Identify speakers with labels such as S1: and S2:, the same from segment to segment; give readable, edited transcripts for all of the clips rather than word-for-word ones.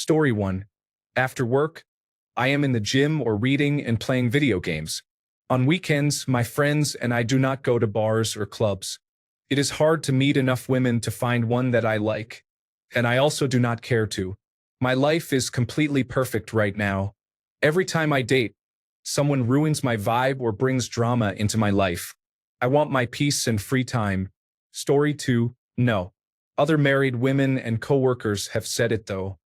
S1: Story 1. After work, I am in the gym or reading and playing video games. On weekends, my friends and I do not go to bars or clubs. It is hard to meet enough women to find one that I like, and I also do not care to. My life is completely perfect right now. Every time I date, someone ruins my vibe or brings drama into my life. I want my peace and free time. Story 2. No. Other married women and coworkers have said it though.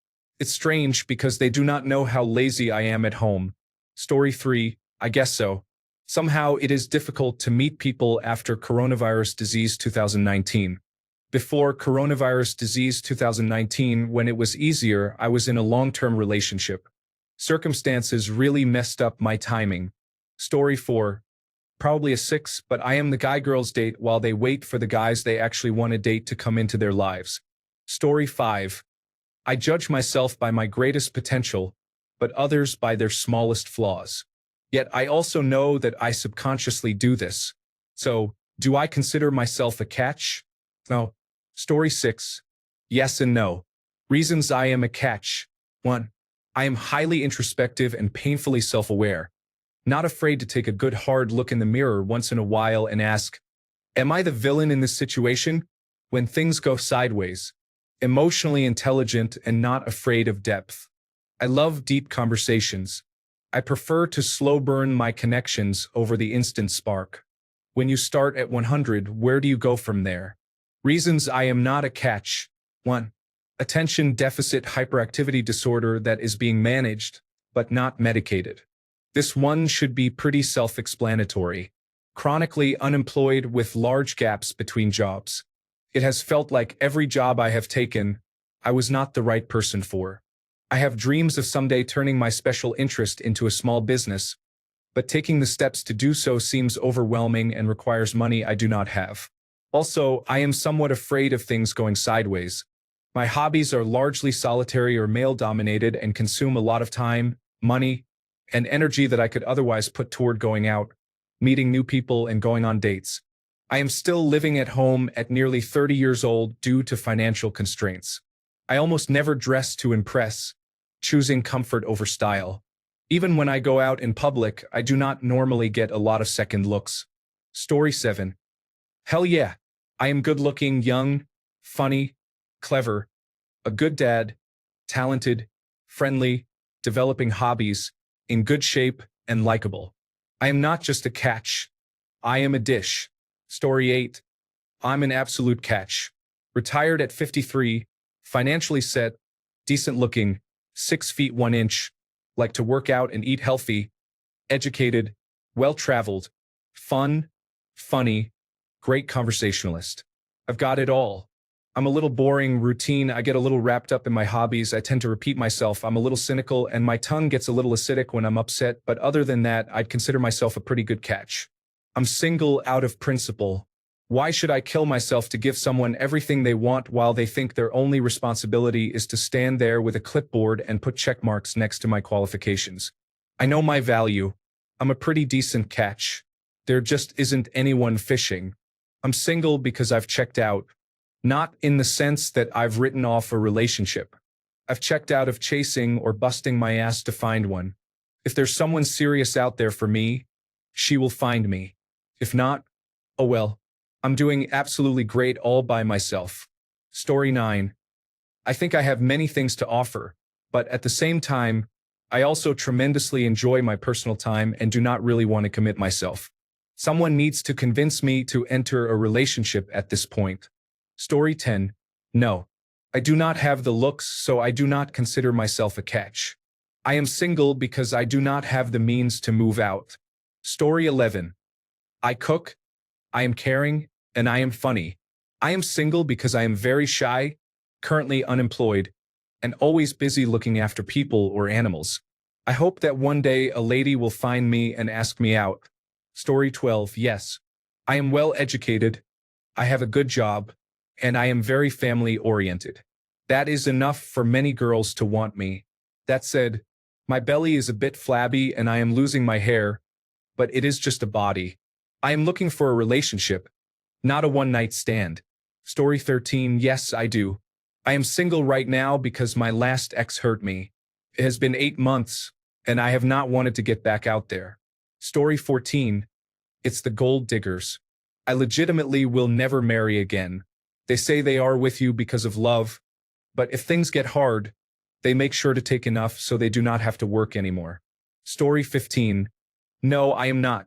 S1: It's strange because they do not know how lazy I am at home. Story 3. I guess so. Somehow it is difficult to meet people after coronavirus disease 2019. Before coronavirus disease 2019, when it was easier, I was in a long-term relationship. Circumstances really messed up my timing. Story 4. Probably a 6, but I am the guy-girls date while they wait for the guys they actually want to date to come into their lives. Story 5. I judge myself by my greatest potential, but others by their smallest flaws. Yet I also know that I subconsciously do this. So, do I consider myself a catch? No. Story 6. Yes and no. Reasons I am a catch. 1. I am highly introspective and painfully self-aware. Not afraid to take a good hard look in the mirror once in a while and ask, am I the villain in this situation? When things go sideways. Emotionally intelligent and not afraid of depth. I love deep conversations. I prefer to slow burn my connections over the instant spark. When you start at 100, where do you go from there? Reasons I am not a catch. 1. Attention deficit hyperactivity disorder that is being managed, but not medicated. This one should be pretty self-explanatory. Chronically unemployed with large gaps between jobs. It has felt like every job I have taken, I was not the right person for. I have dreams of someday turning my special interest into a small business, but taking the steps to do so seems overwhelming and requires money I do not have. Also, I am somewhat afraid of things going sideways. My hobbies are largely solitary or male-dominated and consume a lot of time, money, and energy that I could otherwise put toward going out, meeting new people, and going on dates. I am still living at home at nearly 30 years old due to financial constraints. I almost never dress to impress, choosing comfort over style. Even when I go out in public, I do not normally get a lot of second looks. Story 7. Hell yeah, I am good-looking, young, funny, clever, a good dad, talented, friendly, developing hobbies, in good shape, and likable. I am not just a catch. I am a dish. Story 8. I'm an absolute catch. Retired at 53, financially set, decent looking, 6 feet 1 inch, like to work out and eat healthy, educated, well-traveled, fun, funny, great conversationalist. I've got it all. I'm a little boring, routine, I get a little wrapped up in my hobbies, I tend to repeat myself, I'm a little cynical, and my tongue gets a little acidic when I'm upset, but other than that, I'd consider myself a pretty good catch. I'm single out of principle. Why should I kill myself to give someone everything they want while they think their only responsibility is to stand there with a clipboard and put check marks next to my qualifications? I know my value. I'm a pretty decent catch. There just isn't anyone fishing. I'm single because I've checked out. Not in the sense that I've written off a relationship. I've checked out of chasing or busting my ass to find one. If there's someone serious out there for me, she will find me. If not, oh well, I'm doing absolutely great all by myself. Story 9. I think I have many things to offer, but at the same time, I also tremendously enjoy my personal time and do not really want to commit myself. Someone needs to convince me to enter a relationship at this point. Story 10. No. I do not have the looks, so I do not consider myself a catch. I am single because I do not have the means to move out. Story 11. I cook, I am caring, and I am funny. I am single because I am very shy, currently unemployed, and always busy looking after people or animals. I hope that one day a lady will find me and ask me out. Story 12. Yes. I am well educated, I have a good job, and I am very family-oriented. That is enough for many girls to want me. That said, my belly is a bit flabby and I am losing my hair, but it is just a body. I am looking for a relationship, not a one-night stand. Story 13. Yes, I do. I am single right now because my last ex hurt me. It has been 8 months, and I have not wanted to get back out there. Story 14. It's the gold diggers. I legitimately will never marry again. They say they are with you because of love, but if things get hard, they make sure to take enough so they do not have to work anymore. Story 15. No, I am not.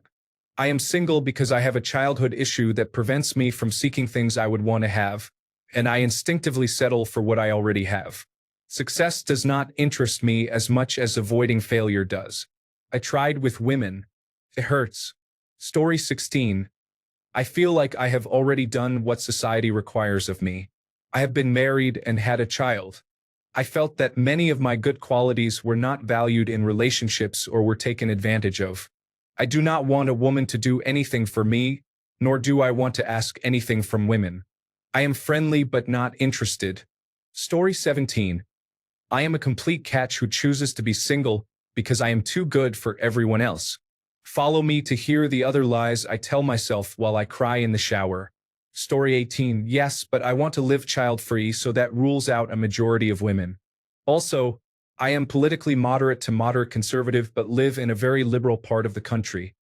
S1: I am single because I have a childhood issue that prevents me from seeking things I would want to have, and I instinctively settle for what I already have. Success does not interest me as much as avoiding failure does. I tried with women. It hurts. Story 16. I feel like I have already done what society requires of me. I have been married and had a child. I felt that many of my good qualities were not valued in relationships or were taken advantage of. I do not want a woman to do anything for me, nor do I want to ask anything from women. I am friendly but not interested. Story 17. I am a complete catch who chooses to be single because I am too good for everyone else. Follow me to hear the other lies I tell myself while I cry in the shower. Story 18. Yes, but I want to live child-free, so that rules out a majority of women. Also, I am politically moderate to moderate conservative but live in a very liberal part of the country.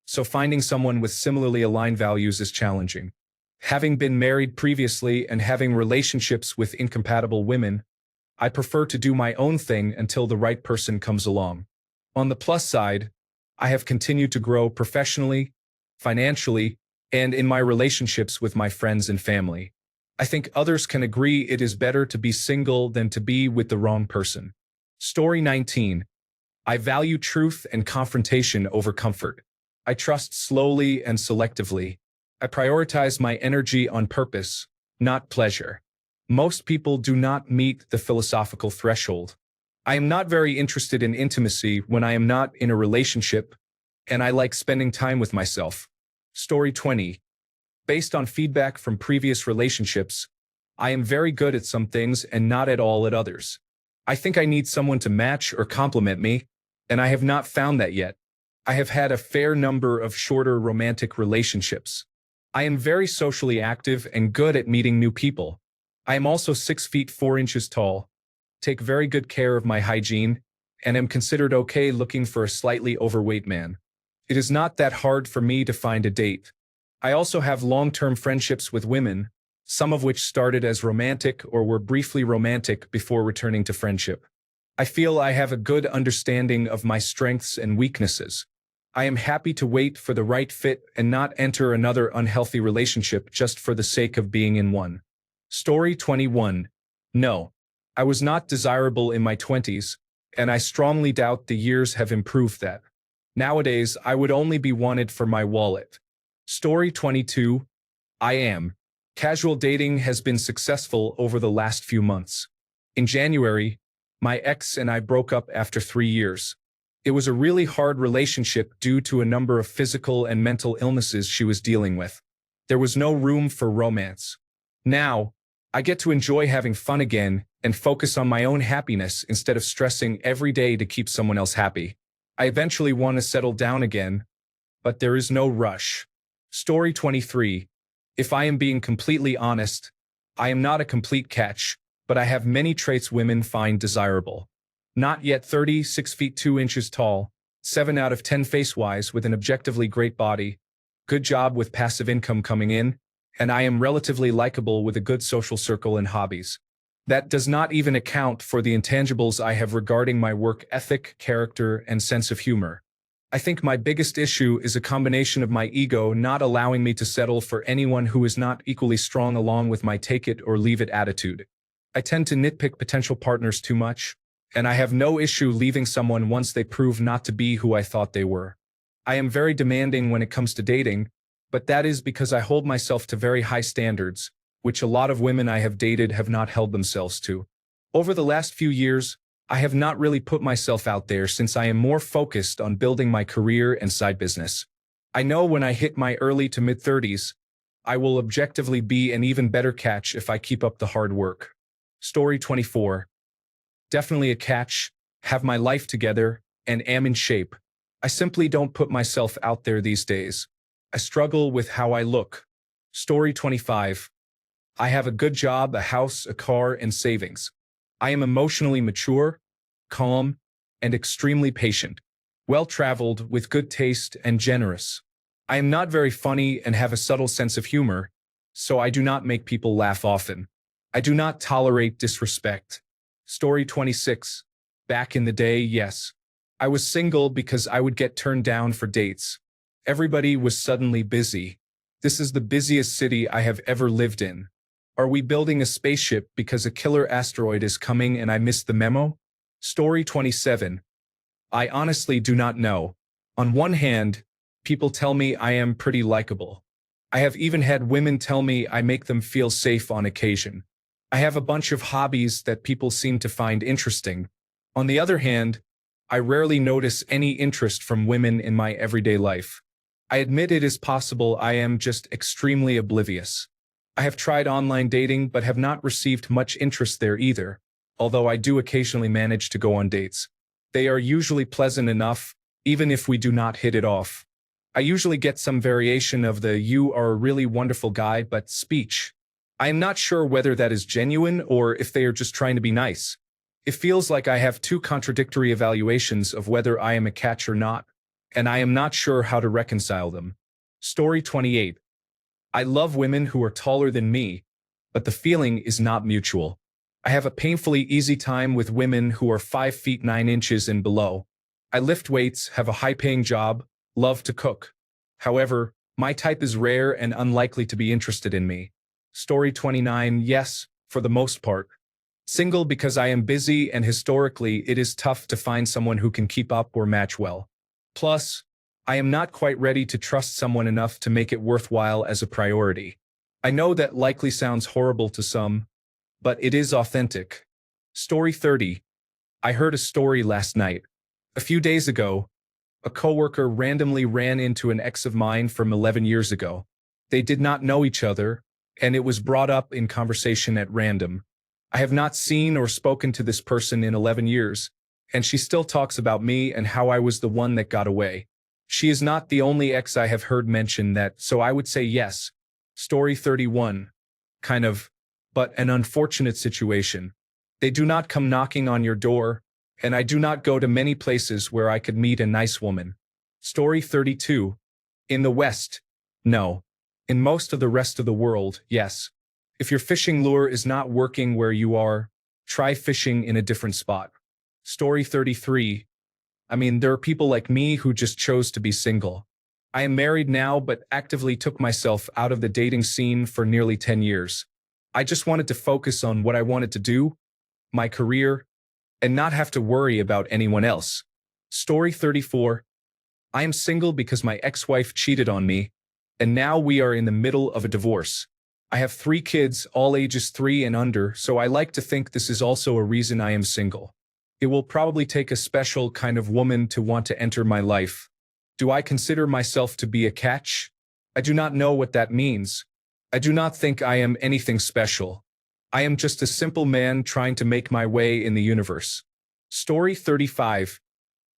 S1: So finding someone with similarly aligned values is challenging. Having been married previously and having relationships with incompatible women, I prefer to do my own thing until the right person comes along. On the plus side, I have continued to grow professionally, financially, and in my relationships with my friends and family. I think others can agree it is better to be single than to be with the wrong person. Story 19. I value truth and confrontation over comfort. I trust slowly and selectively. I prioritize my energy on purpose, not pleasure. Most people do not meet the philosophical threshold. I am not very interested in intimacy when I am not in a relationship, and I like spending time with myself. Story 20. Based on feedback from previous relationships, I am very good at some things and not at all at others. I think I need someone to match or complement me, and I have not found that yet. I have had a fair number of shorter romantic relationships. I am very socially active and good at meeting new people. I am also 6 feet 4 inches tall, take very good care of my hygiene, and am considered okay looking for a slightly overweight man. It is not that hard for me to find a date. I also have long-term friendships with women, some of which started as romantic or were briefly romantic before returning to friendship. I feel I have a good understanding of my strengths and weaknesses. I am happy to wait for the right fit and not enter another unhealthy relationship just for the sake of being in one. Story 21. No. I was not desirable in my 20s, and I strongly doubt the years have improved that. Nowadays, I would only be wanted for my wallet. Story 22. I am. Casual dating has been successful over the last few months. In January, my ex and I broke up after 3 years. It was a really hard relationship due to a number of physical and mental illnesses she was dealing with. There was no room for romance. Now, I get to enjoy having fun again and focus on my own happiness instead of stressing every day to keep someone else happy. I eventually want to settle down again, but there is no rush. Story 23. If I am being completely honest, I am not a complete catch, but I have many traits women find desirable. Not yet 30, 6 feet 2 inches tall, 7 out of 10 face-wise with an objectively great body, good job with passive income coming in, and I am relatively likable with a good social circle and hobbies. That does not even account for the intangibles I have regarding my work ethic, character, and sense of humor. I think my biggest issue is a combination of my ego not allowing me to settle for anyone who is not equally strong along with my take-it-or-leave-it attitude. I tend to nitpick potential partners too much, and I have no issue leaving someone once they prove not to be who I thought they were. I am very demanding when it comes to dating, but that is because I hold myself to very high standards, which a lot of women I have dated have not held themselves to. Over the last few years, I have not really put myself out there since I am more focused on building my career and side business. I know when I hit my early to mid-30s, I will objectively be an even better catch if I keep up the hard work. Story 24. Definitely a catch, have my life together, and am in shape. I simply don't put myself out there these days. I struggle with how I look. Story 25. I have a good job, a house, a car, and savings. I am emotionally mature, calm, and extremely patient. Well-traveled, with good taste, and generous. I am not very funny and have a subtle sense of humor, so I do not make people laugh often. I do not tolerate disrespect. Story 26. Back in the day, yes. I was single because I would get turned down for dates. Everybody was suddenly busy. This is the busiest city I have ever lived in. Are we building a spaceship because a killer asteroid is coming and I missed the memo? Story 27. I honestly do not know. On one hand, people tell me I am pretty likable. I have even had women tell me I make them feel safe on occasion. I have a bunch of hobbies that people seem to find interesting. On the other hand, I rarely notice any interest from women in my everyday life. I admit it is possible I am just extremely oblivious. I have tried online dating but have not received much interest there either, although I do occasionally manage to go on dates. They are usually pleasant enough, even if we do not hit it off. I usually get some variation of the "you are a really wonderful guy" but speech. I am not sure whether that is genuine or if they are just trying to be nice. It feels like I have two contradictory evaluations of whether I am a catch or not, and I am not sure how to reconcile them. Story 28. I love women who are taller than me, but the feeling is not mutual. I have a painfully easy time with women who are 5 feet 9 inches and below. I lift weights, have a high-paying job, love to cook. However, my type is rare and unlikely to be interested in me. Story 29. Yes, for the most part. Single because I am busy and historically it is tough to find someone who can keep up or match well. Plus, I am not quite ready to trust someone enough to make it worthwhile as a priority. I know that likely sounds horrible to some, but it is authentic. Story 30. I heard a story last night. A few days ago, a coworker randomly ran into an ex of mine from 11 years ago. They did not know each other, and it was brought up in conversation at random. I have not seen or spoken to this person in 11 years, and she still talks about me and how I was the one that got away. She is not the only ex I have heard mention that, so I would say yes. Story 31. Kind of, but an unfortunate situation. They do not come knocking on your door, and I do not go to many places where I could meet a nice woman. Story 32. In the West, no. In most of the rest of the world, yes. If your fishing lure is not working where you are, try fishing in a different spot. Story 33. There are people like me who just chose to be single. I am married now but actively took myself out of the dating scene for nearly 10 years. I just wanted to focus on what I wanted to do, my career, and not have to worry about anyone else. Story 34. I am single because my ex-wife cheated on me, and now we are in the middle of a divorce. I have 3 kids, all ages 3 and under, so I like to think this is also a reason I am single. It will probably take a special kind of woman to want to enter my life. Do I consider myself to be a catch? I do not know what that means. I do not think I am anything special. I am just a simple man trying to make my way in the universe. Story 35.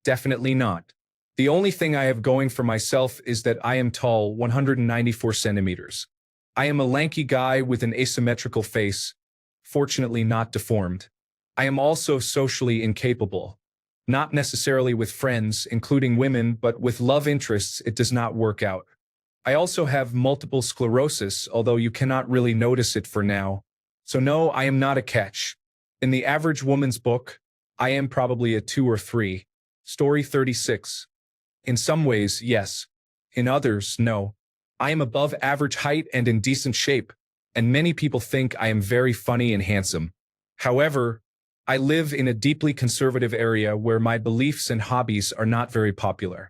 S1: Definitely not. The only thing I have going for myself is that I am tall, 194 centimeters. I am a lanky guy with an asymmetrical face, fortunately not deformed. I am also socially incapable. Not necessarily with friends, including women, but with love interests it does not work out. I also have multiple sclerosis, although you cannot really notice it for now. So no, I am not a catch. In the average woman's book, I am probably a 2 or 3. Story 36. In some ways, yes. In others, no. I am above average height and in decent shape, and many people think I am very funny and handsome. However, I live in a deeply conservative area where my beliefs and hobbies are not very popular.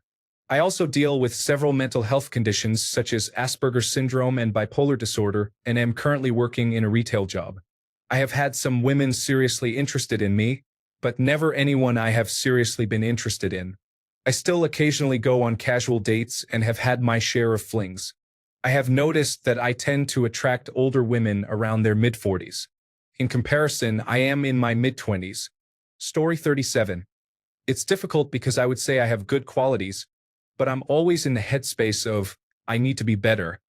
S1: I also deal with several mental health conditions such as Asperger's syndrome and bipolar disorder, and am currently working in a retail job. I have had some women seriously interested in me, but never anyone I have seriously been interested in. I still occasionally go on casual dates and have had my share of flings. I have noticed that I tend to attract older women around their mid-40s. In comparison, I am in my mid-20s. Story 37. It's difficult because I would say I have good qualities, but I'm always in the headspace of, I need to be better.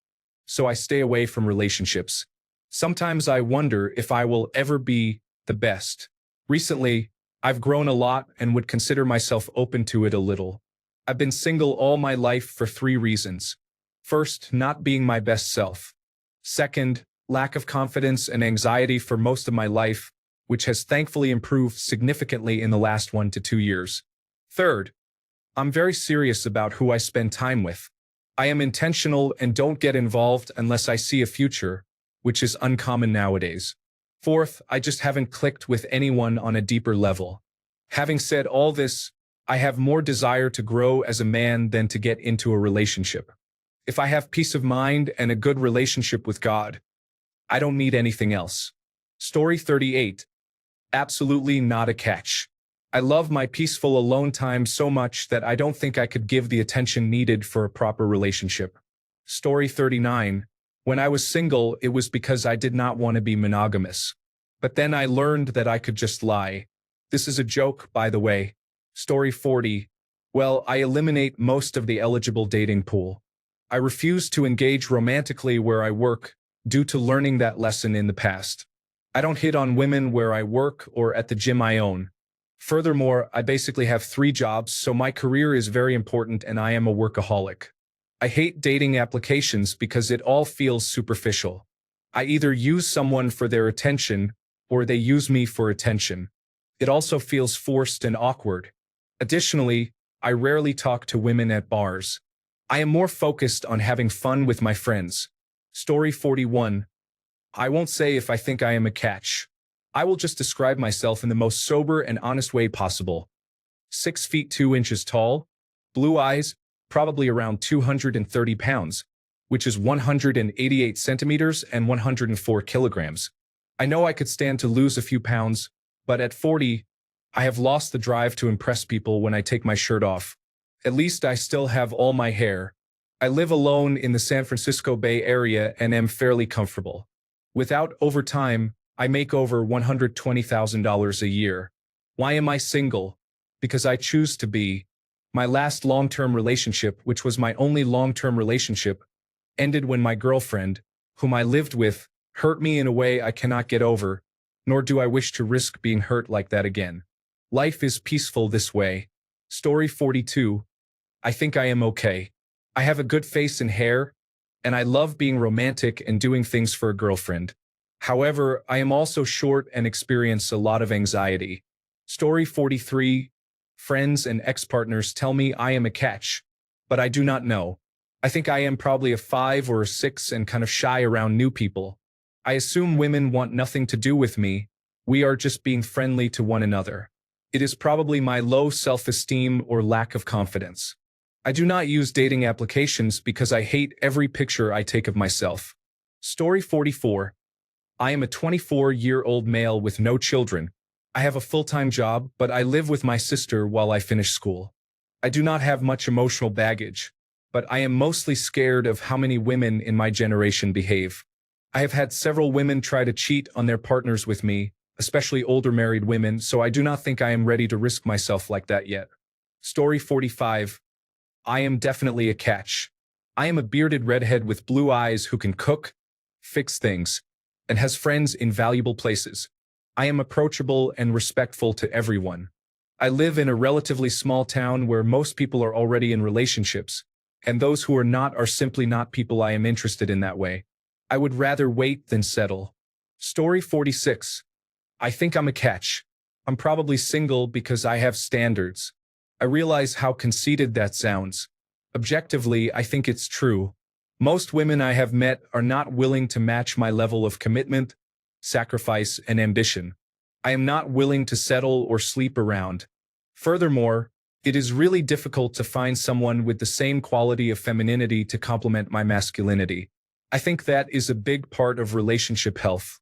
S1: So I stay away from relationships. Sometimes I wonder if I will ever be the best. Recently, I've grown a lot and would consider myself open to it a little. I've been single all my life for 3 reasons. First, not being my best self. Second, lack of confidence and anxiety for most of my life, which has thankfully improved significantly in the last 1 to 2 years. Third, I'm very serious about who I spend time with. I am intentional and don't get involved unless I see a future, which is uncommon nowadays. Fourth, I just haven't clicked with anyone on a deeper level. Having said all this, I have more desire to grow as a man than to get into a relationship. If I have peace of mind and a good relationship with God, I don't need anything else. Story 38. Absolutely not a catch. I love my peaceful alone time so much that I don't think I could give the attention needed for a proper relationship. Story 39. When I was single, it was because I did not want to be monogamous. But then I learned that I could just lie. This is a joke, by the way. Story 40. Well, I eliminate most of the eligible dating pool. I refuse to engage romantically where I work due to learning that lesson in the past. I don't hit on women where I work or at the gym I own. Furthermore, I basically have 3 jobs, so my career is very important and I am a workaholic. I hate dating applications because it all feels superficial. I either use someone for their attention or they use me for attention. It also feels forced and awkward. Additionally, I rarely talk to women at bars. I am more focused on having fun with my friends. Story 41. I won't say if I think I am a catch. I will just describe myself in the most sober and honest way possible. 6 feet 2 inches tall, blue eyes, probably around 230 pounds, which is 188 centimeters and 104 kilograms. I know I could stand to lose a few pounds, but at 40, I have lost the drive to impress people when I take my shirt off. At least I still have all my hair. I live alone in the San Francisco Bay Area and am fairly comfortable. Without overtime, I make over $120,000 a year. Why am I single? Because I choose to be. My last long-term relationship, which was my only long-term relationship, ended when my girlfriend, whom I lived with, hurt me in a way I cannot get over, nor do I wish to risk being hurt like that again. Life is peaceful this way. Story 42. I think I am okay. I have a good face and hair, and I love being romantic and doing things for a girlfriend. However, I am also short and experience a lot of anxiety. Story 43. Friends and ex-partners tell me I am a catch, but I do not know. I think I am probably a 5 or a 6 and kind of shy around new people. I assume women want nothing to do with me. We are just being friendly to one another. It is probably my low self-esteem or lack of confidence. I do not use dating applications because I hate every picture I take of myself. Story 44. I am a 24-year-old male with no children. I have a full-time job, but I live with my sister while I finish school. I do not have much emotional baggage, but I am mostly scared of how many women in my generation behave. I have had several women try to cheat on their partners with me, especially older married women, so I do not think I am ready to risk myself like that yet. Story 45. I am definitely a catch. I am a bearded redhead with blue eyes who can cook, fix things, and has friends in valuable places. I am approachable and respectful to everyone. I live in a relatively small town where most people are already in relationships, and those who are not are simply not people I am interested in that way. I would rather wait than settle. Story 46. I think I'm a catch. I'm probably single because I have standards. I realize how conceited that sounds. Objectively, I think it's true. Most women I have met are not willing to match my level of commitment, sacrifice, and ambition. I am not willing to settle or sleep around. Furthermore, it is really difficult to find someone with the same quality of femininity to complement my masculinity. I think that is a big part of relationship health.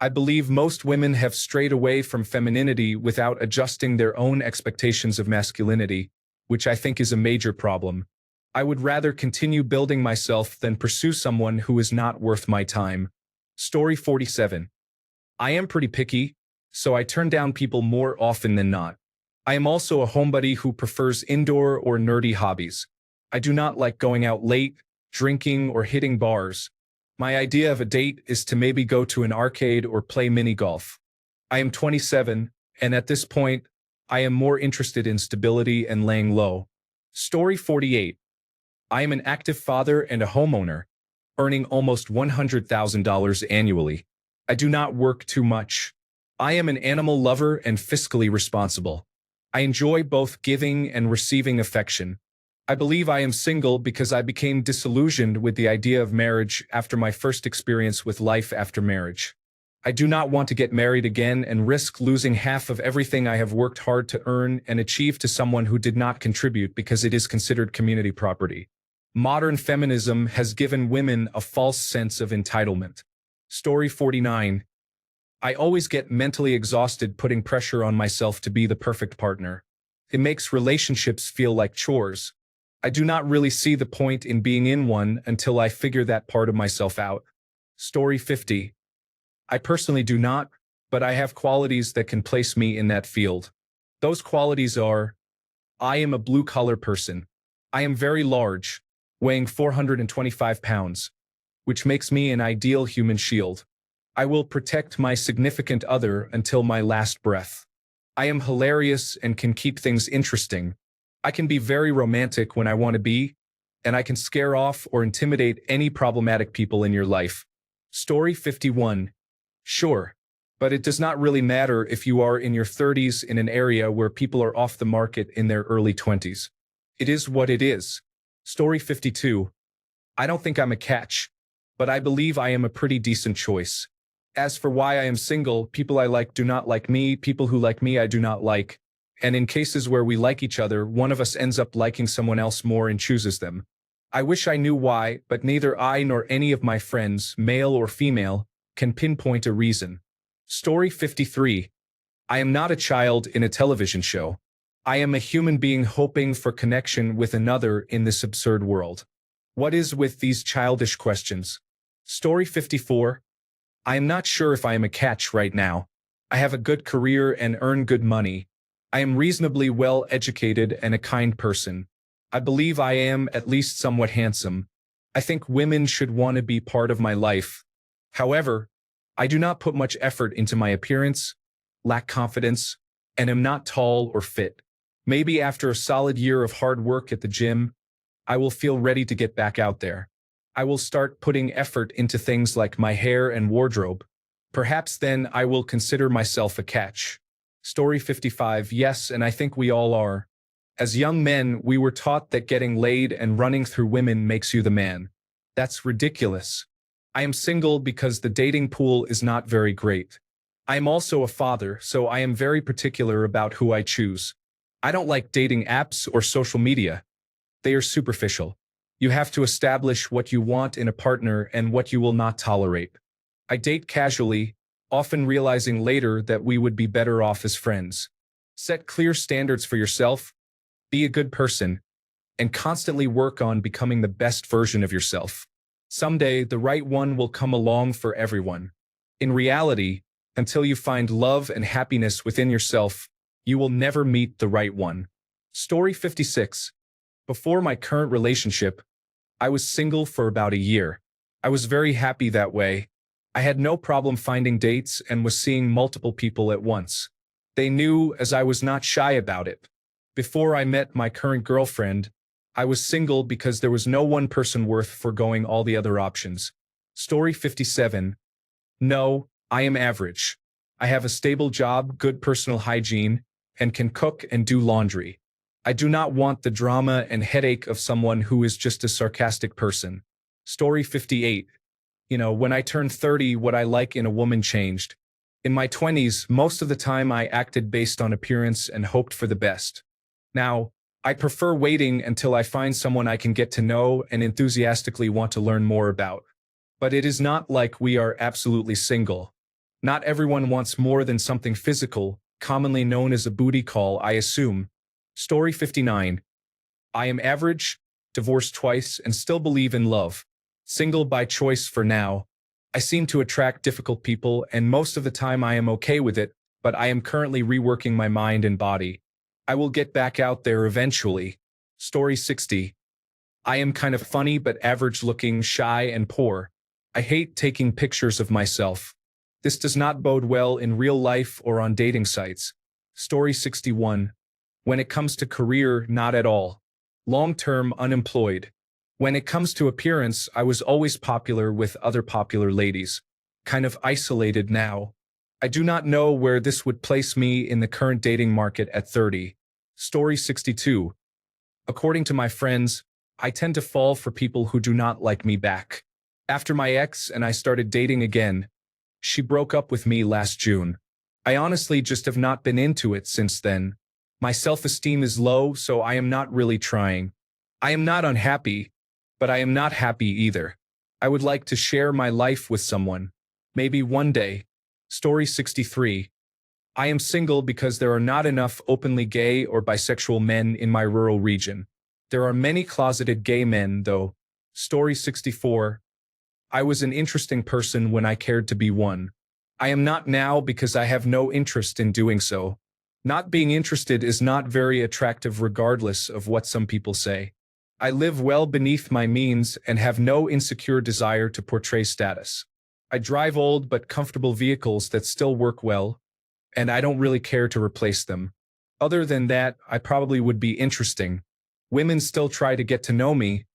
S1: I believe most women have strayed away from femininity without adjusting their own expectations of masculinity, which I think is a major problem. I would rather continue building myself than pursue someone who is not worth my time. Story 47. I am pretty picky, so I turn down people more often than not. I am also a homebody who prefers indoor or nerdy hobbies. I do not like going out late, drinking, or hitting bars. My idea of a date is to maybe go to an arcade or play mini golf. I am 27, and at this point, I am more interested in stability and laying low. Story 48. I am an active father and a homeowner, earning almost $100,000 annually. I do not work too much. I am an animal lover and fiscally responsible. I enjoy both giving and receiving affection. I believe I am single because I became disillusioned with the idea of marriage after my first experience with life after marriage. I do not want to get married again and risk losing half of everything I have worked hard to earn and achieve to someone who did not contribute because it is considered community property. Modern feminism has given women a false sense of entitlement. Story 49. I always get mentally exhausted putting pressure on myself to be the perfect partner. It makes relationships feel like chores. I do not really see the point in being in one until I figure that part of myself out. Story 50. I personally do not, but I have qualities that can place me in that field. Those qualities are: I am a blue-collar person. I am very large, weighing 425 pounds, which makes me an ideal human shield. I will protect my significant other until my last breath. I am hilarious and can keep things interesting. I can be very romantic when I want to be, and I can scare off or intimidate any problematic people in your life. Story 51. Sure, but it does not really matter if you are in your 30s in an area where people are off the market in their early 20s. It is what it is. Story 52. I don't think I'm a catch, but I believe I am a pretty decent choice. As for why I am single, people I like do not like me, people who like me I do not like, and in cases where we like each other, one of us ends up liking someone else more and chooses them. I wish I knew why, but neither I nor any of my friends, male or female, can pinpoint a reason. Story 53. I am not a child in a television show. I am a human being hoping for connection with another in this absurd world. What is with these childish questions? Story 54. I am not sure if I am a catch right now. I have a good career and earn good money. I am reasonably well educated and a kind person. I believe I am at least somewhat handsome. I think women should want to be part of my life. However, I do not put much effort into my appearance, lack confidence, and am not tall or fit. Maybe after a solid year of hard work at the gym, I will feel ready to get back out there. I will start putting effort into things like my hair and wardrobe. Perhaps then I will consider myself a catch. Story 55. Yes, and I think we all are. As young men, we were taught that getting laid and running through women makes you the man. That's ridiculous. I am single because the dating pool is not very great. I am also a father, so I am very particular about who I choose. I don't like dating apps or social media. They are superficial. You have to establish what you want in a partner and what you will not tolerate. I date casually, often realizing later that we would be better off as friends. Set clear standards for yourself, be a good person, and constantly work on becoming the best version of yourself. Someday, the right one will come along for everyone. In reality, until you find love and happiness within yourself, you will never meet the right one. Story 56. Before my current relationship, I was single for about a year. I was very happy that way. I had no problem finding dates and was seeing multiple people at once. They knew, as I was not shy about it. Before I met my current girlfriend, I was single because there was no one person worth forgoing all the other options. Story 57. No, I am average. I have a stable job, good personal hygiene, and can cook and do laundry. I do not want the drama and headache of someone who is just a sarcastic person. Story 58. When I turned 30, what I like in a woman changed. In my 20s, most of the time I acted based on appearance and hoped for the best. Now, I prefer waiting until I find someone I can get to know and enthusiastically want to learn more about. But it is not like we are absolutely single. Not everyone wants more than something physical, commonly known as a booty call, I assume. Story 59. I am average, divorced twice, and still believe in love. Single by choice for now. I seem to attract difficult people, and most of the time I am okay with it, but I am currently reworking my mind and body. I will get back out there eventually. Story 60. I am kind of funny but average looking, shy, and poor. I hate taking pictures of myself. This does not bode well in real life or on dating sites. Story 61. When it comes to career, not at all. Long-term unemployed. When it comes to appearance, I was always popular with other popular ladies. Kind of isolated now. I do not know where this would place me in the current dating market at 30. Story 62. According to my friends, I tend to fall for people who do not like me back. After my ex and I started dating again, she broke up with me last June. I honestly just have not been into it since then. My self-esteem is low, so I am not really trying. I am not unhappy, but I am not happy either. I would like to share my life with someone. Maybe one day. Story 63. I am single because there are not enough openly gay or bisexual men in my rural region. There are many closeted gay men, though. Story 64. I was an interesting person when I cared to be one. I am not now because I have no interest in doing so. Not being interested is not very attractive regardless of what some people say. I live well beneath my means and have no insecure desire to portray status. I drive old but comfortable vehicles that still work well, and I don't really care to replace them. Other than that, I probably would be interesting. Women still try to get to know me,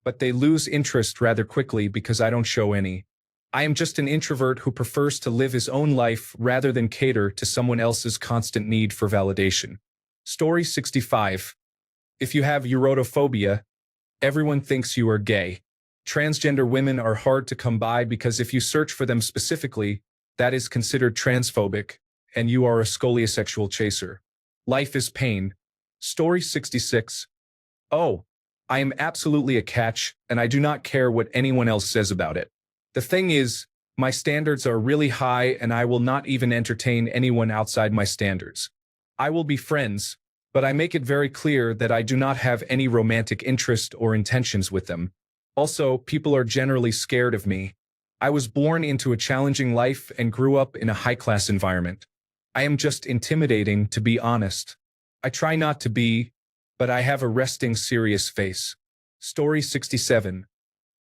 S1: but they lose interest rather quickly because I don't show any. I am just an introvert who prefers to live his own life rather than cater to someone else's constant need for validation. Story 65. If you have erotophobia, everyone thinks you are gay. Transgender women are hard to come by because if you search for them specifically, that is considered transphobic, and you are a scoliosexual chaser. Life is pain. Story 66. Oh, I am absolutely a catch, and I do not care what anyone else says about it. The thing is, my standards are really high and I will not even entertain anyone outside my standards. I will be friends, but I make it very clear that I do not have any romantic interest or intentions with them. Also, people are generally scared of me. I was born into a challenging life and grew up in a high-class environment. I am just intimidating, to be honest. I try not to be, but I have a resting, serious face. Story 67.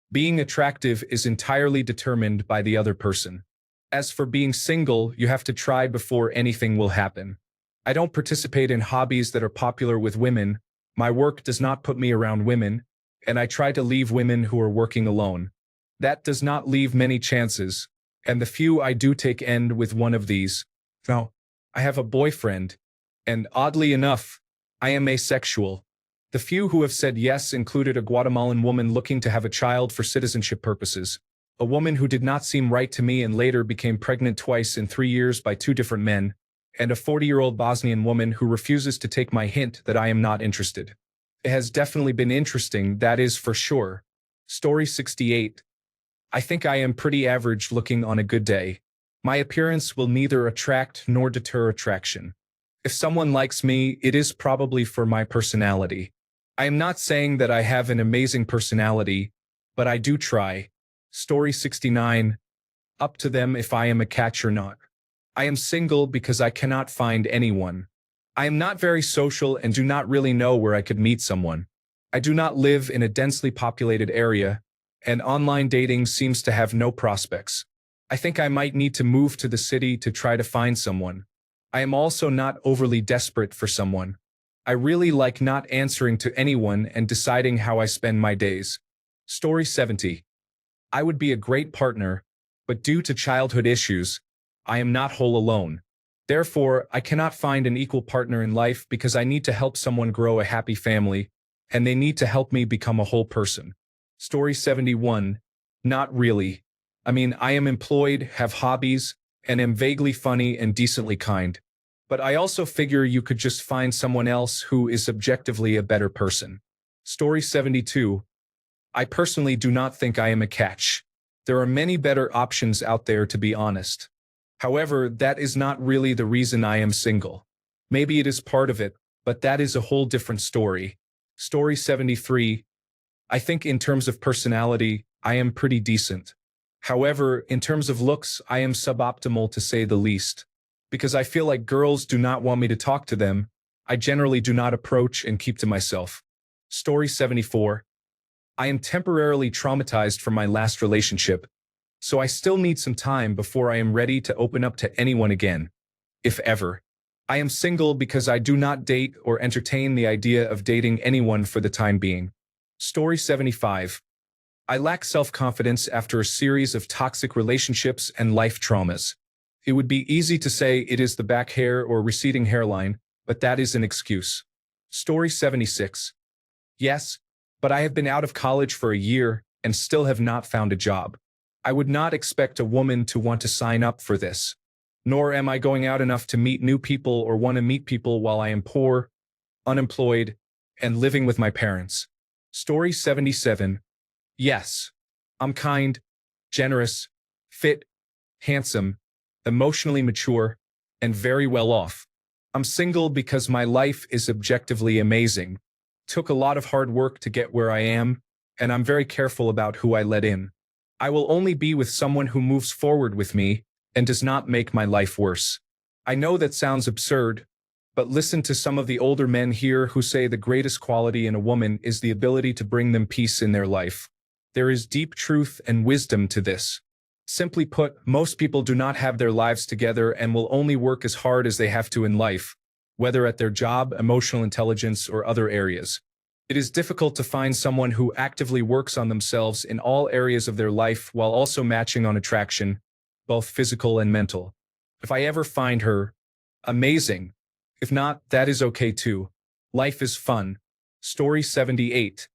S1: Being attractive is entirely determined by the other person. As for being single, you have to try before anything will happen. I don't participate in hobbies that are popular with women. My work does not put me around women, and I try to leave women who are working alone. That does not leave many chances, and the few I do take end with one of these. No, I have a boyfriend, and oddly enough, I am asexual. The few who have said yes included a Guatemalan woman looking to have a child for citizenship purposes, a woman who did not seem right to me and later became pregnant twice in 3 years by 2 different men, and a 40-year-old Bosnian woman who refuses to take my hint that I am not interested. It has definitely been interesting, that is for sure. Story 68. I think I am pretty average looking on a good day. My appearance will neither attract nor deter attraction. If someone likes me, it is probably for my personality. I am not saying that I have an amazing personality, but I do try. Story 69. Up to them if I am a catch or not. I am single because I cannot find anyone. I am not very social and do not really know where I could meet someone. I do not live in a densely populated area, and online dating seems to have no prospects. I think I might need to move to the city to try to find someone. I am also not overly desperate for someone. I really like not answering to anyone and deciding how I spend my days. Story 70. I would be a great partner, but due to childhood issues, I am not whole alone. Therefore, I cannot find an equal partner in life because I need to help someone grow a happy family, and they need to help me become a whole person. Story 71. Not really. I mean, I am employed, have hobbies, and am vaguely funny and decently kind. But I also figure you could just find someone else who is objectively a better person. Story 72. I personally do not think I am a catch. There are many better options out there, to be honest. However, that is not really the reason I am single. Maybe it is part of it, but that is a whole different story. Story 73. I think in terms of personality, I am pretty decent. However, in terms of looks, I am suboptimal to say the least. Because I feel like girls do not want me to talk to them, I generally do not approach and keep to myself. Story 74. I am temporarily traumatized from my last relationship, so I still need some time before I am ready to open up to anyone again, if ever. I am single because I do not date or entertain the idea of dating anyone for the time being. Story 75. I lack self-confidence after a series of toxic relationships and life traumas. It would be easy to say it is the back hair or receding hairline, but that is an excuse. Story 76. Yes, but I have been out of college for a year and still have not found a job. I would not expect a woman to want to sign up for this. Nor am I going out enough to meet new people or want to meet people while I am poor, unemployed, and living with my parents. Story 77. Yes, I'm kind, generous, fit, handsome, emotionally mature, and very well off. I'm single because my life is objectively amazing. Took a lot of hard work to get where I am, and I'm very careful about who I let in. I will only be with someone who moves forward with me and does not make my life worse. I know that sounds absurd, but listen to some of the older men here who say the greatest quality in a woman is the ability to bring them peace in their life. There is deep truth and wisdom to this. Simply put, most people do not have their lives together and will only work as hard as they have to in life, whether at their job, emotional intelligence, or other areas. It is difficult to find someone who actively works on themselves in all areas of their life while also matching on attraction, both physical and mental. If I ever find her, amazing. If not, that is okay too. Life is fun. Story 78.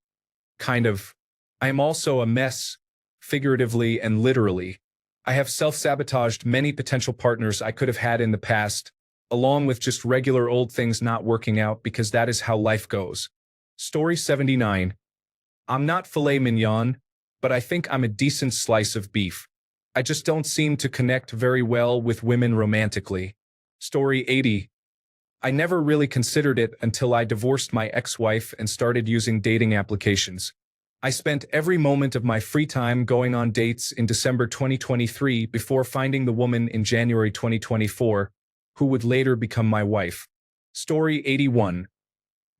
S1: Kind of. I am also a mess, figuratively and literally. I have self-sabotaged many potential partners I could have had in the past, along with just regular old things not working out because that is how life goes. Story 79. I'm not filet mignon, but I think I'm a decent slice of beef. I just don't seem to connect very well with women romantically. Story 80. I never really considered it until I divorced my ex-wife and started using dating applications. I spent every moment of my free time going on dates in December 2023 before finding the woman in January 2024, who would later become my wife. Story 81.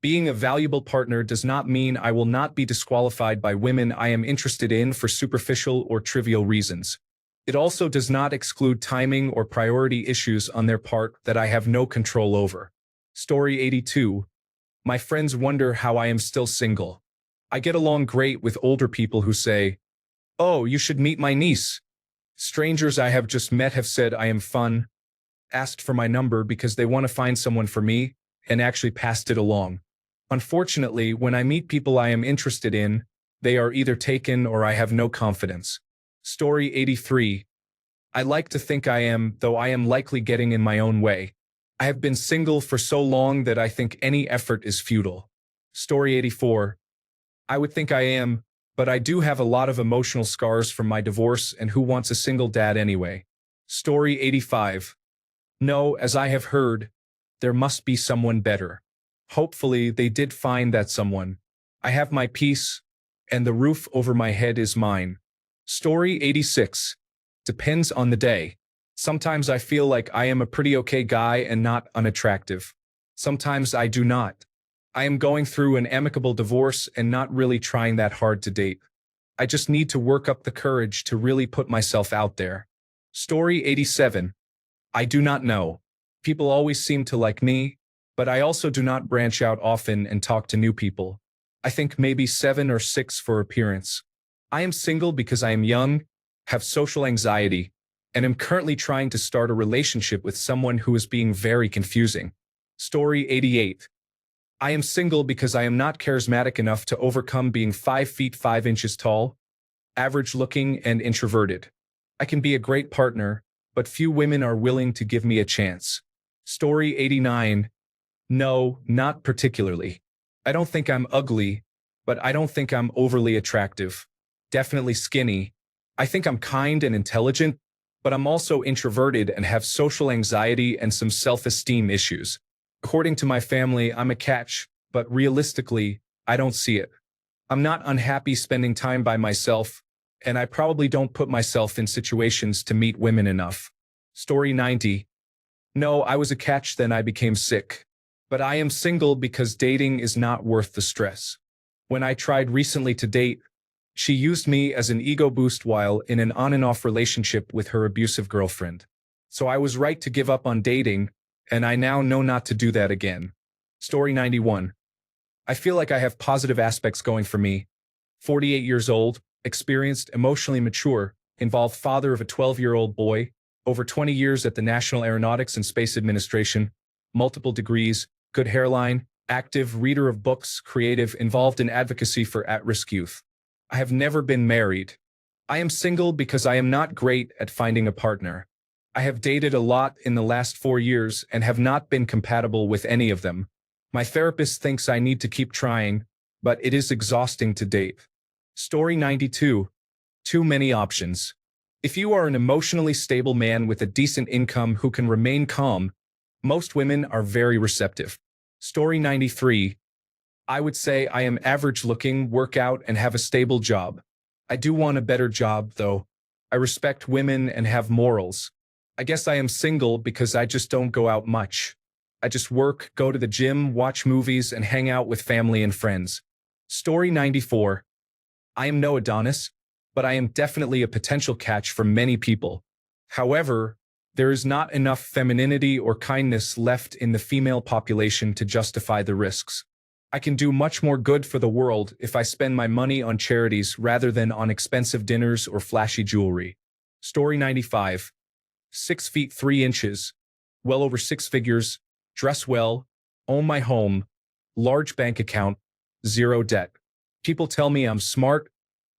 S1: Being a valuable partner does not mean I will not be disqualified by women I am interested in for superficial or trivial reasons. It also does not exclude timing or priority issues on their part that I have no control over. Story 82. My friends wonder how I am still single. I get along great with older people who say, "Oh, you should meet my niece." Strangers I have just met have said I am fun, asked for my number because they want to find someone for me, and actually passed it along. Unfortunately, when I meet people I am interested in, they are either taken or I have no confidence. Story 83. I like to think I am, though I am likely getting in my own way. I have been single for so long that I think any effort is futile. Story 84. I would think I am, but I do have a lot of emotional scars from my divorce, and who wants a single dad anyway? Story 85. No, as I have heard, there must be someone better. Hopefully, they did find that someone. I have my peace, and the roof over my head is mine. Story 86. Depends on the day. Sometimes I feel like I am a pretty okay guy and not unattractive. Sometimes I do not. I am going through an amicable divorce and not really trying that hard to date. I just need to work up the courage to really put myself out there. Story 87. I do not know. People always seem to like me, but I also do not branch out often and talk to new people. I think maybe 7 or 6 for appearance. I am single because I am young, have social anxiety, and am currently trying to start a relationship with someone who is being very confusing. Story 88. I am single because I am not charismatic enough to overcome being 5 feet 5 inches tall, average looking, and introverted. I can be a great partner, but few women are willing to give me a chance. Story 89. No, not particularly. I don't think I'm ugly, but I don't think I'm overly attractive. Definitely skinny. I think I'm kind and intelligent, but I'm also introverted and have social anxiety and some self-esteem issues. According to my family, I'm a catch, but realistically, I don't see it. I'm not unhappy spending time by myself, and I probably don't put myself in situations to meet women enough. Story 90. No, I was a catch, then I became sick. But I am single because dating is not worth the stress. When I tried recently to date, She used me as an ego boost while in an on and off relationship with her abusive girlfriend. So I was right to give up on dating, and I now know not to do that again. Story 91. I feel like I have positive aspects going for me. 48 years old, experienced, emotionally mature, involved father of a 12-year-old boy, over 20 years at the National Aeronautics and Space Administration, multiple degrees, good hairline, active, reader of books, creative, involved in advocacy for at-risk youth. I have never been married. I am single because I am not great at finding a partner. I have dated a lot in the last 4 years and have not been compatible with any of them. My therapist thinks I need to keep trying, but it is exhausting to date. Story 92. Too many options. If you are an emotionally stable man with a decent income who can remain calm, most women are very receptive. Story 93. I would say I am average looking, work out, and have a stable job. I do want a better job, though. I respect women and have morals. I guess I am single because I just don't go out much. I just work, go to the gym, watch movies, and hang out with family and friends. Story 94. I am no Adonis, but I am definitely a potential catch for many people. However, there is not enough femininity or kindness left in the female population to justify the risks. I can do much more good for the world if I spend my money on charities rather than on expensive dinners or flashy jewelry. Story 95. 6 feet 3 inches, well over 6 figures, dress well, own my home, large bank account, zero debt. People tell me I'm smart,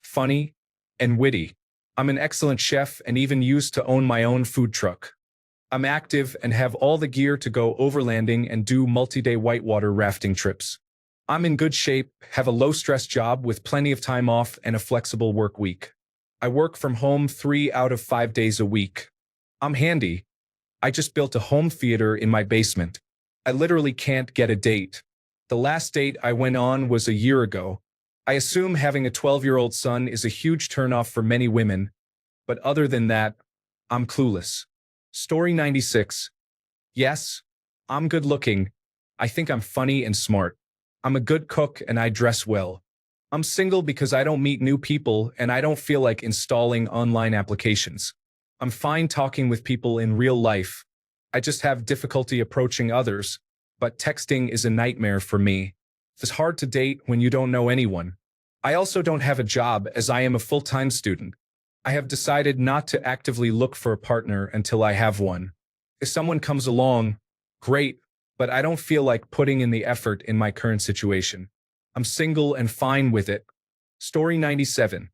S1: funny, and witty. I'm an excellent chef and even used to own my own food truck. I'm active and have all the gear to go overlanding and do multi-day whitewater rafting trips. I'm in good shape, have a low-stress job with plenty of time off and a flexible work week. I work from home 3 out of 5 days a week. I'm handy. I just built a home theater in my basement. I literally can't get a date. The last date I went on was a year ago. I assume having a 12-year-old son is a huge turnoff for many women, but other than that, I'm clueless. Story 96. Yes, I'm good looking. I think I'm funny and smart. I'm a good cook and I dress well. I'm single because I don't meet new people and I don't feel like installing online applications. I'm fine talking with people in real life. I just have difficulty approaching others, but texting is a nightmare for me. It's hard to date when you don't know anyone. I also don't have a job as I am a full-time student. I have decided not to actively look for a partner until I have one. If someone comes along, great, but I don't feel like putting in the effort in my current situation. I'm single and fine with it. Story 97.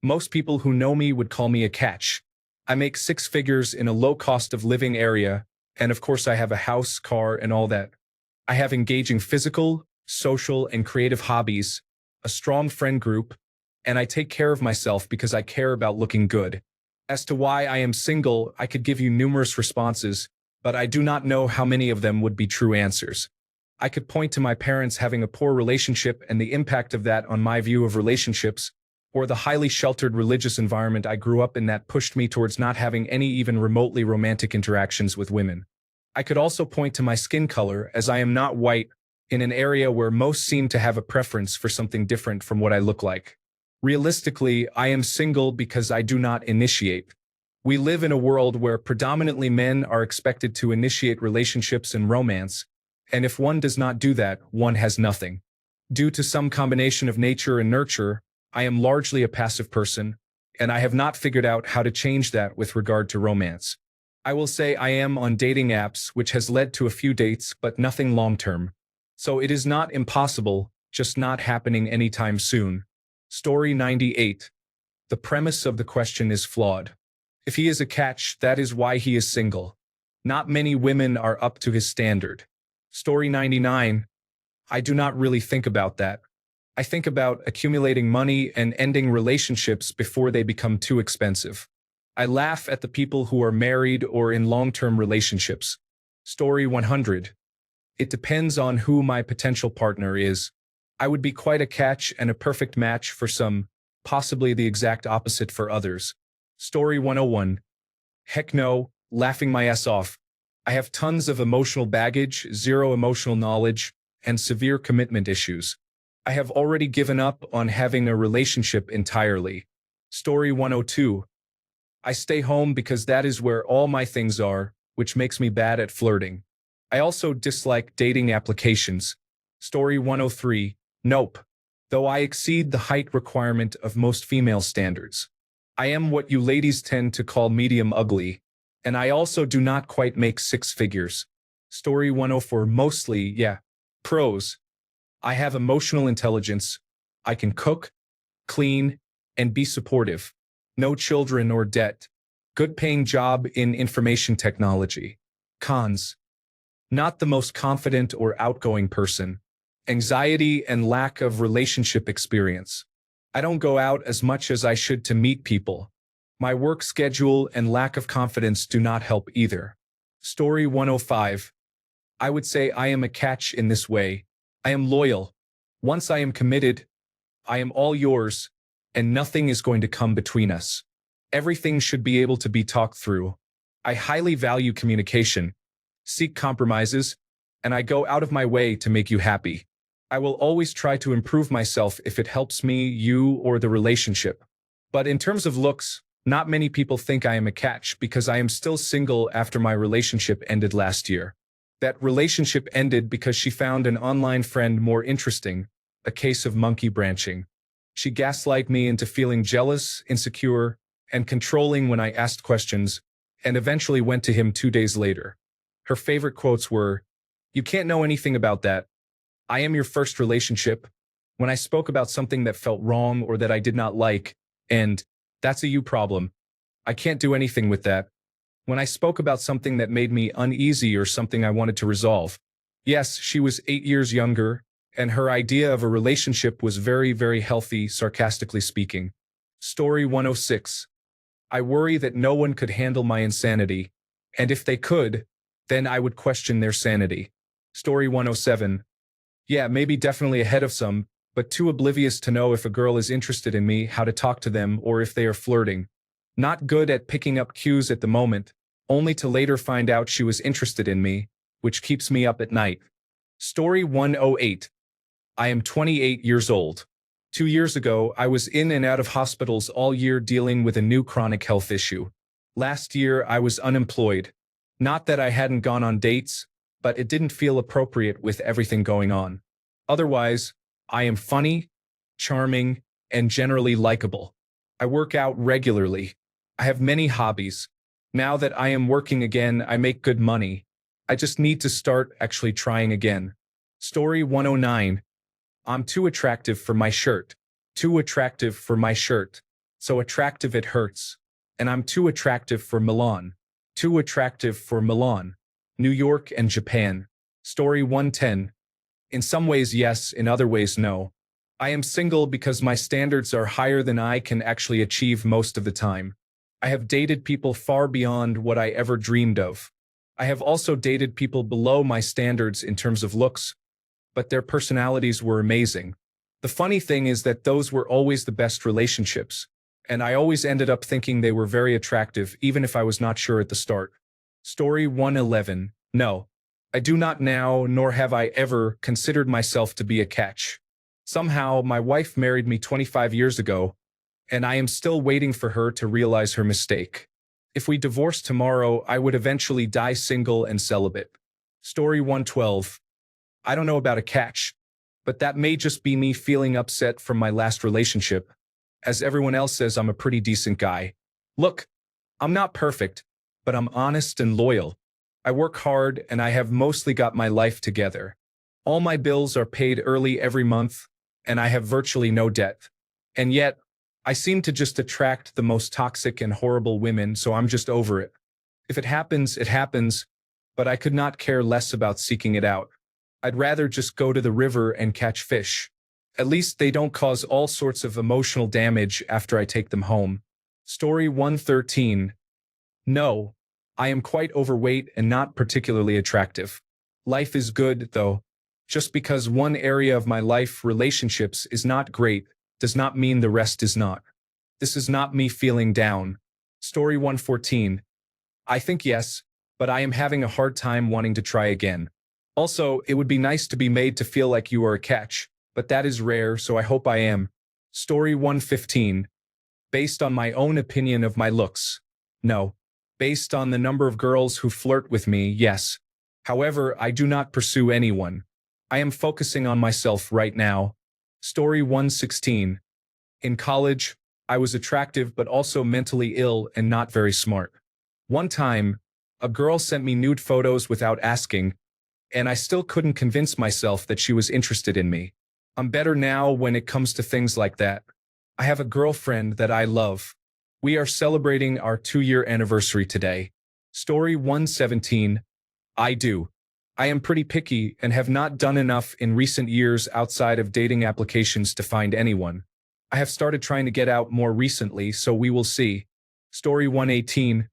S1: Most people who know me would call me a catch. I make 6 figures in a low cost of living area, and of course I have a house, car, and all that. I have engaging physical, social, and creative hobbies, a strong friend group, and I take care of myself because I care about looking good. As to why I am single, I could give you numerous responses, but I do not know how many of them would be true answers. I could point to my parents having a poor relationship and the impact of that on my view of relationships, or the highly sheltered religious environment I grew up in that pushed me towards not having any even remotely romantic interactions with women. I could also point to my skin color, as I am not white, in an area where most seem to have a preference for something different from what I look like. Realistically, I am single because I do not initiate. We live in a world where predominantly men are expected to initiate relationships and romance, and if one does not do that, one has nothing. Due to some combination of nature and nurture, I am largely a passive person, and I have not figured out how to change that with regard to romance. I will say I am on dating apps, which has led to a few dates, but nothing long-term. So it is not impossible, just not happening anytime soon. Story 98. The premise of the question is flawed. If he is a catch, that is why he is single. Not many women are up to his standard. Story 99. I do not really think about that. I think about accumulating money and ending relationships before they become too expensive. I laugh at the people who are married or in long-term relationships. Story 100. It depends on who my potential partner is. I would be quite a catch and a perfect match for some, possibly the exact opposite for others. Story 101. Heck no, laughing my ass off. I have tons of emotional baggage, zero emotional knowledge, and severe commitment issues. I have already given up on having a relationship entirely. Story 102. I stay home because that is where all my things are, which makes me bad at flirting. I also dislike dating applications. Story 103. Nope. Though I exceed the height requirement of most female standards. I am what you ladies tend to call medium ugly, and I also do not quite make six figures. Story 104. Mostly, yeah. Pros. I have emotional intelligence. I can cook, clean, and be supportive. No children or debt. Good paying job in information technology. Cons. Not the most confident or outgoing person. Anxiety and lack of relationship experience. I don't go out as much as I should to meet people. My work schedule and lack of confidence do not help either. Story 105. I would say I am a catch in this way. I am loyal. Once I am committed, I am all yours, and nothing is going to come between us. Everything should be able to be talked through. I highly value communication, seek compromises, and I go out of my way to make you happy. I will always try to improve myself if it helps me, you, or the relationship. But in terms of looks, not many people think I am a catch because I am still single after my relationship ended last year. That relationship ended because she found an online friend more interesting, a case of monkey branching. She gaslighted me into feeling jealous, insecure, and controlling when I asked questions, and eventually went to him 2 days later. Her favorite quotes were, "You can't know anything about that. I am your first relationship." When I spoke about something that felt wrong or that I did not like, and "That's a you problem. I can't do anything with that." When I spoke about something that made me uneasy or something I wanted to resolve. Yes, she was 8 years younger, and her idea of a relationship was very, very healthy, sarcastically speaking. Story 106. I worry that no one could handle my insanity, and if they could, then I would question their sanity. Story 107. Yeah, maybe definitely ahead of some, but too oblivious to know if a girl is interested in me, how to talk to them, or if they are flirting. Not good at picking up cues at the moment, only to later find out she was interested in me, which keeps me up at night. Story 108. I am 28 years old. 2 years ago, I was in and out of hospitals all year dealing with a new chronic health issue. Last year, I was unemployed. Not that I hadn't gone on dates, but it didn't feel appropriate with everything going on. Otherwise, I am funny, charming, and generally likable. I work out regularly. I have many hobbies. Now that I am working again, I make good money. I just need to start actually trying again. Story 109. I'm too attractive for my shirt. Too attractive for my shirt. So attractive it hurts. And I'm too attractive for Milan. Too attractive for Milan. New York and Japan. Story 110. In some ways yes, in other ways no. I am single because my standards are higher than I can actually achieve most of the time. I have dated people far beyond what I ever dreamed of. I have also dated people below my standards in terms of looks, but their personalities were amazing. The funny thing is that those were always the best relationships, and I always ended up thinking they were very attractive even if I was not sure at the start. Story 111. No, I do not now, nor have I ever considered myself to be a catch. Somehow, my wife married me 25 years ago, and I am still waiting for her to realize her mistake. If we divorced tomorrow, I would eventually die single and celibate. Story 112. I don't know about a catch, but that may just be me feeling upset from my last relationship. As everyone else says, I'm a pretty decent guy. Look, I'm not perfect, but I'm honest and loyal. I work hard and I have mostly got my life together. All my bills are paid early every month, and I have virtually no debt. And yet, I seem to just attract the most toxic and horrible women, so I'm just over it. If it happens, it happens, but I could not care less about seeking it out. I'd rather just go to the river and catch fish. At least they don't cause all sorts of emotional damage after I take them home. Story 113. No, I am quite overweight and not particularly attractive. Life is good, though. Just because one area of my life, relationships, is not great, does not mean the rest is not. This is not me feeling down. Story 114. I think yes, but I am having a hard time wanting to try again. Also, it would be nice to be made to feel like you are a catch, but that is rare, so I hope I am. Story 115. Based on my own opinion of my looks. No. Based on the number of girls who flirt with me, yes. However, I do not pursue anyone. I am focusing on myself right now. Story 116. In college, I was attractive but also mentally ill and not very smart. One time, a girl sent me nude photos without asking, and I still couldn't convince myself that she was interested in me. I'm better now when it comes to things like that. I have a girlfriend that I love. We are celebrating our 2-year anniversary today. Story 117. I do. I am pretty picky and have not done enough in recent years outside of dating applications to find anyone. I have started trying to get out more recently, so we will see. Story 118.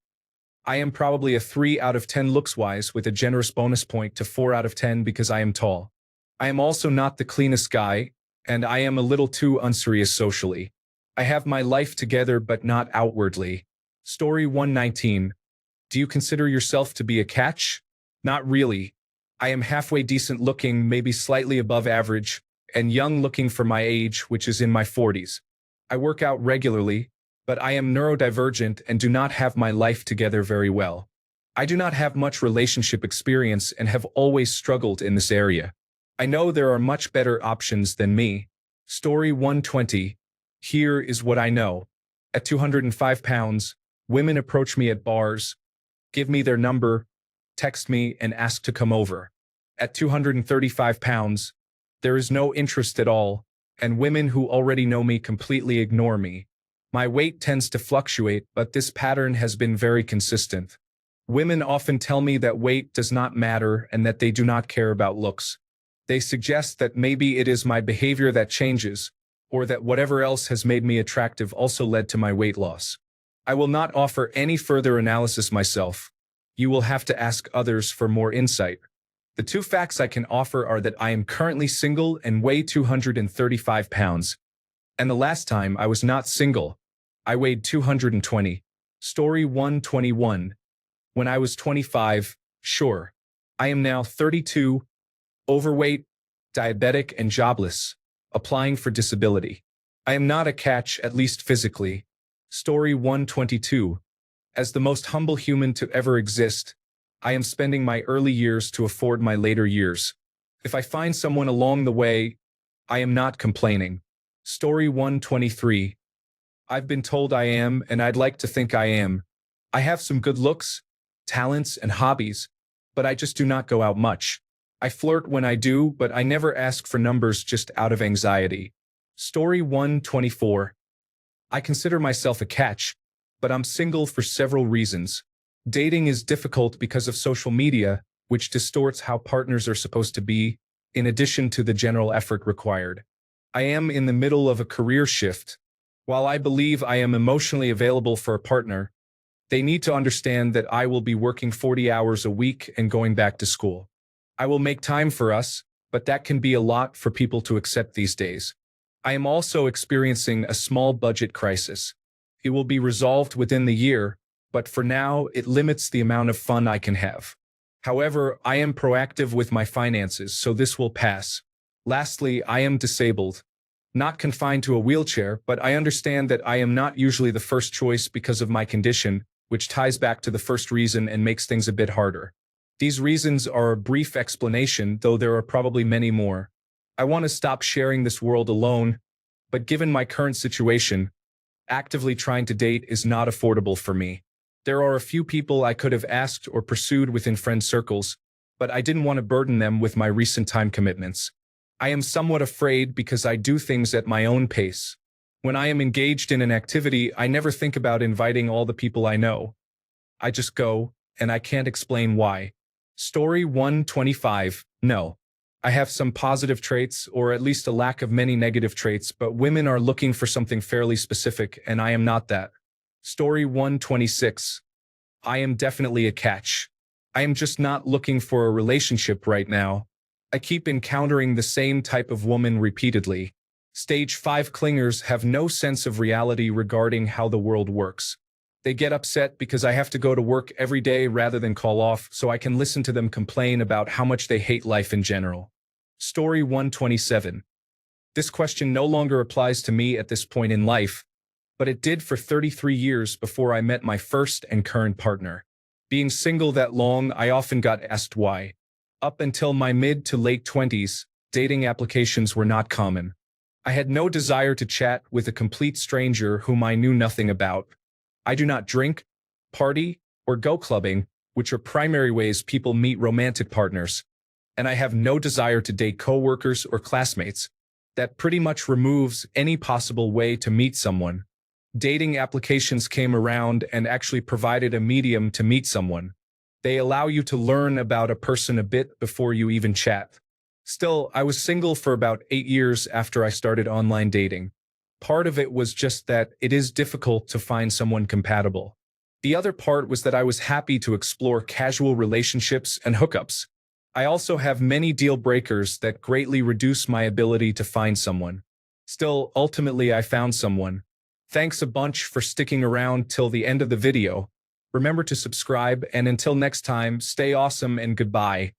S1: I am probably a 3 out of 10 looks-wise with a generous bonus point to 4 out of 10 because I am tall. I am also not the cleanest guy, and I am a little too unserious socially. I have my life together but not outwardly. Story 119. Do you consider yourself to be a catch? Not really. I am halfway decent looking, maybe slightly above average, and young looking for my age, which is in my 40s. I work out regularly, but I am neurodivergent and do not have my life together very well. I do not have much relationship experience and have always struggled in this area. I know there are much better options than me. Story 120. Here is what I know. At 205 pounds, women approach me at bars, give me their number, text me, and ask to come over. At 235 pounds, there is no interest at all, and women who already know me completely ignore me. My weight tends to fluctuate, but this pattern has been very consistent. Women often tell me that weight does not matter and that they do not care about looks. They suggest that maybe it is my behavior that changes, or that whatever else has made me attractive also led to my weight loss. I will not offer any further analysis myself. You will have to ask others for more insight. The 2 facts I can offer are that I am currently single and weigh 235 pounds. And the last time I was not single, I weighed 220. Story 121. When I was 25, sure. I am now 32, overweight, diabetic, and jobless, applying for disability. I am not a catch, at least physically. Story 122. As the most humble human to ever exist, I am spending my early years to afford my later years. If I find someone along the way, I am not complaining. Story 123. I've been told I am, and I'd like to think I am. I have some good looks, talents, and hobbies, but I just do not go out much. I flirt when I do, but I never ask for numbers just out of anxiety. Story 124. I consider myself a catch, but I'm single for several reasons. Dating is difficult because of social media, which distorts how partners are supposed to be, in addition to the general effort required. I am in the middle of a career shift. While I believe I am emotionally available for a partner, they need to understand that I will be working 40 hours a week and going back to school. I will make time for us, but that can be a lot for people to accept these days. I am also experiencing a small budget crisis. It will be resolved within the year, but for now, it limits the amount of fun I can have. However, I am proactive with my finances, so this will pass. Lastly, I am disabled. Not confined to a wheelchair, but I understand that I am not usually the first choice because of my condition, which ties back to the first reason and makes things a bit harder. These reasons are a brief explanation, though there are probably many more. I want to stop sharing this world alone, but given my current situation, actively trying to date is not affordable for me. There are a few people I could have asked or pursued within friend circles, but I didn't want to burden them with my recent time commitments. I am somewhat afraid because I do things at my own pace. When I am engaged in an activity, I never think about inviting all the people I know. I just go, and I can't explain why. Story 125. No. I have some positive traits, or at least a lack of many negative traits, but women are looking for something fairly specific, and I am not that. Story 126. I am definitely a catch. I am just not looking for a relationship right now. I keep encountering the same type of woman repeatedly. Stage 5 clingers have no sense of reality regarding how the world works. They get upset because I have to go to work every day rather than call off, so I can listen to them complain about how much they hate life in general. Story 127. This question no longer applies to me at this point in life, but it did for 33 years before I met my first and current partner. Being single that long, I often got asked why. Up until my mid to late 20s, dating applications were not common. I had no desire to chat with a complete stranger whom I knew nothing about. I do not drink, party, or go clubbing, which are primary ways people meet romantic partners. And I have no desire to date coworkers or classmates. That pretty much removes any possible way to meet someone. Dating applications came around and actually provided a medium to meet someone. They allow you to learn about a person a bit before you even chat. Still, I was single for about 8 years after I started online dating. Part of it was just that it is difficult to find someone compatible. The other part was that I was happy to explore casual relationships and hookups. I also have many deal breakers that greatly reduce my ability to find someone. Still, ultimately I found someone. Thanks a bunch for sticking around till the end of the video. Remember to subscribe, and until next time, stay awesome and goodbye.